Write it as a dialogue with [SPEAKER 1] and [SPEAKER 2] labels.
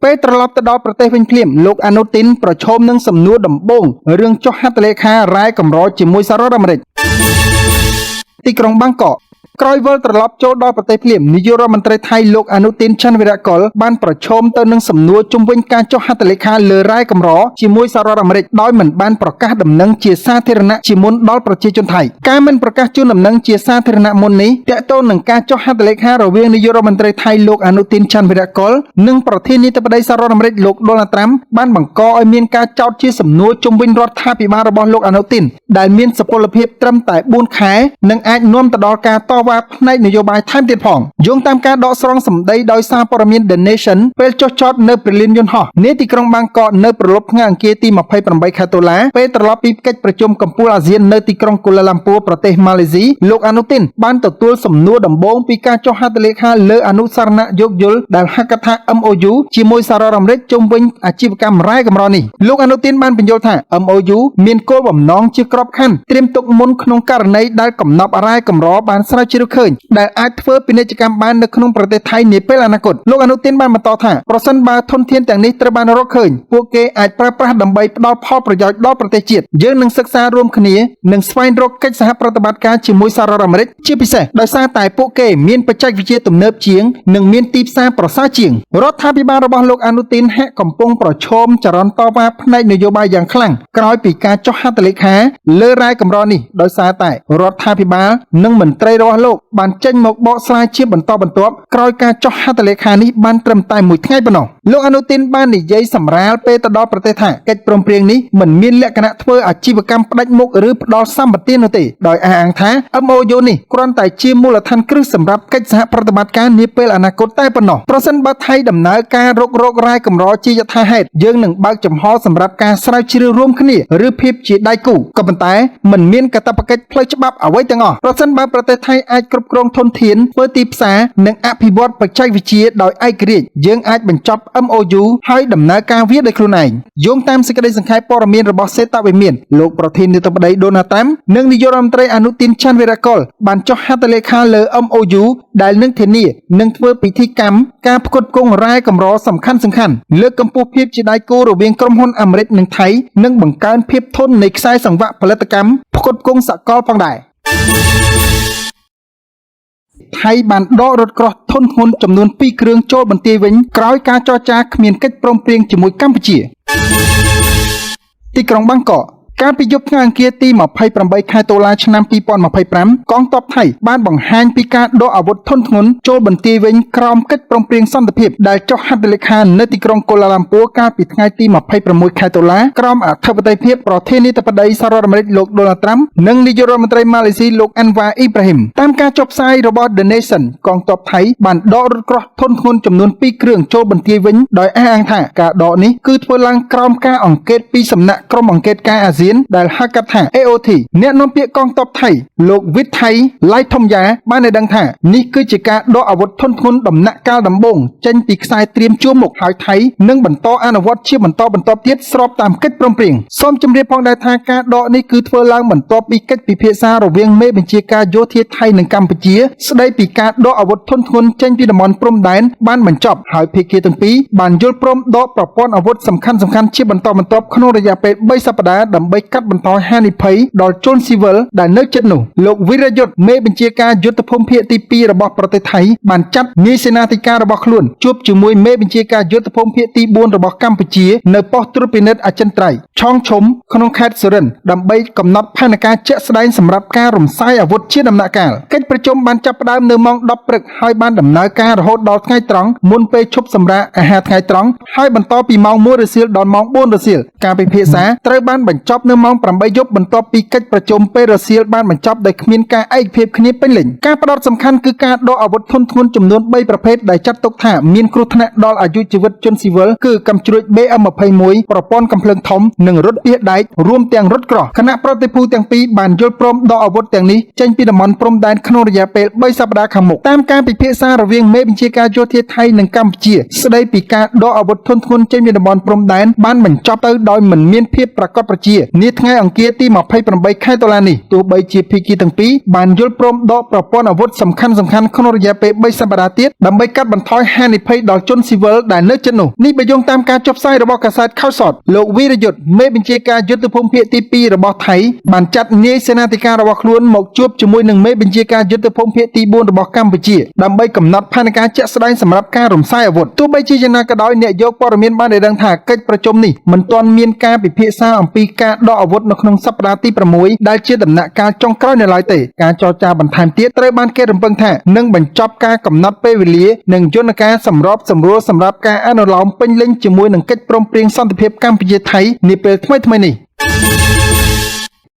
[SPEAKER 1] ពេលត្រឡប់ទៅដល់ប្រទេសវិញភ្លាមលោកអានូទីនប្រឈមនឹងសំណួរដំបូងរឿងចុះហត្ថលេខារ៉ែកម្រជាមួយសហរដ្ឋអាមេរិកទីក្រុងបាងកកក្រោយវិលត្រឡប់ចូលដល់ប្រទេសភ្លាមនាយករដ្ឋមន្ត្រីថៃលោកអនុទីនច័ន្ទវីរៈកុលបានប្រឈមទៅនឹងសំណួរជុំវិញការចុះហត្ថលេខាលើរ៉ែកម្រជាមួយសហរដ្ឋអាមេរិកដោយមិនបានប្រកាសដំណឹងជាសាធារណៈជាមុនដល់ប្រជាជនថៃការមិនប្រកាសជូនដំណឹងជាសាធារណៈមុននេះទាក់ទងនឹងការចុះហត្ថលេខារវាងនាយករដ្ឋមន្ត្រីថៃលោកអនុទីនច័ន្ទវីរៈកុលនិងប្រធានាធិបតីសហរដ្ឋអាមេរិកលោកដូណាល់ត្រាំបានបង្កឲ្យមានការចោទជាសំណួរជុំវិញរដ្ឋាភិបាលរបស់លោកអនុទីនដែលមានសុពលភាពត្រឹមតែ4ខែនិងអាចនាំទៅដល់ការតវ៉ាផ្នែកនយោបាយថែមទៀតផងយោងតាមការដកស្រង់សម្ដីដោយសារព័ត៌មាន The Nation ពេលចុះចតនៅព្រលានយន្តហោះនាទីក្រុងបាងកកនៅព្រលប់ថ្ងៃអង្គារទី28ខែតុលាពេលត្រឡប់ពីកិច្ចប្រជុំកម្ពុជាអាស៊ាននៅទីក្រុងកូឡាឡាំពួរប្រទេសម៉ាឡេស៊ីលោកអនុទីនបានទទួលសំណួរដំបូងពីការចុះហត្ថលេខាលើអនុសារណៈយោគយល់ដែលហៅកាត់ថា MOU ជាមួយសហរដ្ឋអាមេរិកជុំវិញអាជីវកម្មរ៉ែកម្រនេះលោកអនុទីនបានបញ្យល់ថា MOU មានគោលបំណងជាក្របខ័ណ្ឌត្រៀមទុកមុនក្នុងករណីដែលកំណប់រ៉ែកម្របានស្រាវជ្រាវឃើញដែលអាចធ្វើពាណិជ្ជកម្មបាននៅក្នុងប្រទេសថៃនាពេលអនាគតលោកអនុទីនបានបន្តថាប្រសិនបើធនធានទាំងនេះត្រូវបានរកឃើញពួកគេអាចប្រើប្រាស់ដើម្បីផ្ដល់ផលប្រយោជន៍ដល់ប្រទេសជាតិយើងនឹងសិក្សារួមគ្នានិងស្វែងរកកិច្ចសហប្រតិបត្តិការជាមួយសហរដ្ឋអាមេរិកជាពិសេសដោយសារតែពួកគេមានបច្ចេកវិទ្យាទំនើបជាងនិងមានទីផ្សារប្រសើរជាងរដ្ឋាភិបាលរបស់លោកអនុទីនហាក់កំពុងប្រឈមចរន្តតវ៉ាផ្នែកនយោបាយយ៉ាងខ្លាំងក្រោយពីការចុះហត្ថលេខាលើរ៉ែកម្រនេះដោយសារតែរដ្ឋាភិបាលនិងមន្ត្រីរបស់លោកបានចេញមកបកស្រាយជាបន្តបន្ទាប់ក្រោយការចុះហត្ថលេខានេះបានត្រឹមតែមួយថ្ងៃប៉ុណ្ណោះលោកអនុទីនបាននិយាយសម្រាលពេលទៅដល់ប្រទេសថាកិច្ចព្រមព្រៀងនេះមិនមានលក្ខណៈធ្វើអាជីវកម្មផ្ដាច់មុខឬផ្ដល់សម្បទាននោះទេដោយអះអាងថា MOU នេះគ្រាន់តែជាមូលដ្ឋានគ្រឹះសម្រាប់កិច្ចសហប្រតិបត្តិការនាពេលអនាគតតែប៉ុណ្ណោះប្រសិនបើថៃដំណើរការរុករករ៉ែកម្រជាយថាហេតុយើងនឹងបើកចំហសម្រាប់ការស្រាវជ្រាវរួមគ្នាឬភាពជាដៃគូក៏ប៉ុន្តែមិនមានកាតព្វកិច្ចផ្លូវច្បាប់អ្វីទាំងអស់ប្រសិនបើប្រទេសថៃអាចគ្រប់គ្រងធនធានធ្វើទីផ្សារនិងអភិវឌ្ឍបច្ចេកវិទ្យាដោយឯករាជ្យយើងអាចបញ្ចប់ MOU ហើយដំណើរការវាដោយខ្លួនឯងយោងតាមសេចក្តីសង្ខេបព័ត៌មានរបស់សេតវិមានលោកប្រធានាធិបតីដូណាល់ត្រាំនិងនាយករដ្ឋមន្ត្រីអនុទីនច័ន្ទវីរៈកុលបានចុះហត្ថលេខាលើ MOU ដែលនឹងធានានឹងធ្វើពិធីកម្មការផ្គត់ផ្គង់រ៉ែកម្រសំខាន់លើកកម្ពស់ភាពជាដៃគូរវាងក្រុមហ៊ុនអាមេរិកនិងថៃនិងបង្កើនភាពធន់នៃខ្សែសង្វាក់ផលិតកម្មផ្គត់ផ្គង់សកលផងដែរថៃបានដករថក្រោះធុនធ្ងន់ចំនួន2គ្រឿងចូលបន្ទាយវិញក្រោយការចរចាគ្មានកិច្ចព្រមព្រៀងជាមួយកម្ពុជាទីក្រុងបាងកកកាលពីយប់ថ្ងៃអង្គារទី28ខែតុលាឆ្នាំ2025កងទ័ពថៃបានបង្ហាញពីការដកអាវុធធុនធ្ងន់ចូលបន្ទាយវិញក្រោមកិច្ចព្រមព្រៀងសន្តិភាពដែលចុះហត្ថលេខានៅទីក្រុងកូឡាឡាំពួរកាលពីថ្ងៃទី26ខែតុលាក្រោមអធិបតេយ្យភាពប្រធានាធិបតីសហរដ្ឋអាមេរិកលោកដូណាល់ត្រាំនិងនាយករដ្ឋមន្ត្រីម៉ាឡេស៊ីលោកអាន់វ៉ាអ៊ីប្រាហ៊ីមតាមការចុះផ្សាយរបស់ The Nation កងទ័ពថៃបានដករថក្រោះធុនធ្ងន់ចំនួន2គ្រឿងចូលបន្ទាយវិញដោយអះអាងថាការដកនេះគឺធ្វើឡើងក្រោមការអង្កេតពីសំណាក់ក្រុមអង្កេតការអាស៊ានដែលហៅកាត់ថា AOT អ្នកនាំពាក្យកងទ័ពថៃលោកវិថៃឡៃធំយ៉ាបានឲ្យដឹងថានេះគឺជាការដកអាវុធធុនធ្ងន់ដំណាក់កាលដំបូងចេញពីខ្សែត្រៀមជួរមុខហើយថៃនឹងបន្តអនុវត្តជាបន្តបន្ទាប់ទៀតស្របតាមកិច្ចព្រមព្រៀងសូមជម្រាបផងដែរថាការដកនេះគឺធ្វើឡើងបន្ទាប់ពីកិច្ចពិភាក្សារវាងមេបញ្ជាការយោធាថៃនិងកម្ពុជាស្ដីពីការដកអាវុធធុនធ្ងន់ចេញពីតំបន់ព្រំដែនបានបញ្ចប់ហើយភាគីទាំងពីរបានយល់ព្រមដកប្រព័ន្ធអាវុធសំខាន់ៗជាបន្តបន្ទាប់ក្នុងរយៈពេល3សប្តាហ៍ដើម្បីកាត់បន្ថយហានិភ័យដល់ជនស៊ីវិលដែលនៅជិតនោះលោកវីរយុទ្ធមេបញ្ជាការយុទ្ធភូមិភាគទី2របស់ប្រទេសថៃបានចាត់នាយសេនាធិការរបស់ខ្លួនជួបជាមួយមេបញ្ជាការយុទ្ធភូមិភាគទី4របស់កម្ពុជានៅប៉ុស្តិ៍ត្រួតពិនិត្យអចិន្ត្រៃយ៍ឆងឈុំក្នុងខេត្តសុរិន្ទដើម្បីកំណត់ផែនការជាក់ស្ដែងសម្រាប់ការរំសាយអាវុធជាដំណាក់កាលកិច្ចប្រជុំបានចាប់ផ្ដើមនៅម៉ោង 10 ព្រឹកហើយបានដំណើរការរហូតដល់ថ្ងៃត្រង់មុនពេលឈប់សម្រាកអាហារថ្ងៃត្រង់ហើយបន្តពីម៉ោង 1 រសៀលដល់ម៉ោង 4 រសៀលការពិភាក្សាត្រូវបានបញ្ចប់នៅម៉ោង 8 យប់បន្ទាប់ពីកិច្ចប្រជុំពេលរសៀលបានបញ្ចប់ដោយគ្មានការឯកភាពគ្នាពេញលេញការផ្ដោតសំខាន់គឺការដកអាវុធធុនធ្ងន់ចំនួន3ប្រភេទដែលចាត់ទុកថាមានគ្រោះថ្នាក់ដល់អាយុជីវិតជនស៊ីវិលគឺកាំជ្រួច BM21 ប្រព័ន្ធកំភ្លើងធំនិងរថពាសដែករួមទាំងរថក្រោះគណៈប្រតិភូទាំងពីរបានយល់ព្រមដកអាវុធទាំងនេះចេញពីតំបន់ព្រំដែនក្នុងរយៈពេល3សប្តាហ៍ខាងមុខតាមការពិភាក្សារវាងមេបញ្ជាការយោធាថៃនិងកម្ពុជាស្ដីពីការដកអាវុធធុនធ្ងន់ចេញពីតំបន់ព្រំដែនបានបញ្ចប់ទៅដោយមិនមានភាពប្រាកដប្រជា នាថ្ងៃអង្គារទី28 ខែតុលានេះទោះបីជាភាគីទាំងពីរបានយល់ព្រមដកប្រព័ន្ធអាវុធសំខាន់ៗក្នុងរយៈពេល3សប្តាហ៍ទៀតដើម្បីកាត់បន្ថយហានិភ័យដល់ជនស៊ីវិលដែលនៅជិតនោះនេះបើយោងតាមការចុះផ្សាយរបស់កាសែត Khosot លោកវីរយុទ្ធមេបញ្ជាការយុទ្ធភូមិភាគទី2របស់ថៃបានចាត់នាយសេនាធិការរបស់ខ្លួនមកជួបជាមួយនឹងមេបញ្ជាការយុទ្ធភូមិភាគទី4របស់កម្ពុជាដើម្បីកំណត់ផែនការជាក់ស្ដែងសម្រាប់ការរំសាយអាវុធទោះបីជាយ៉ាងណាក៏ដោយអ្នកយកព័ត៌មានបានដឹងថាកិច្ចប្រជុំនេះមិនទាន់មានការពិភាក្សាអំពីការដកអាវុធនៅក្នុងសប្តាហ៍ទី6ដែលជាដំណាក់កាលចុងក្រោយនៅឡើយទេការចរចាបន្ថែមទៀតត្រូវបានគេរំពឹងថានឹងបញ្ចប់ការកំណត់ពេលវេលានិងយន្តការសម្របសម្រួលសម្រាប់ការអនុលោមពេញលេញជាមួយនឹងកិច្ចព្រមព្រៀងសន្តិភាពកម្ពុជាថៃនាពេលថ្មីៗនេះ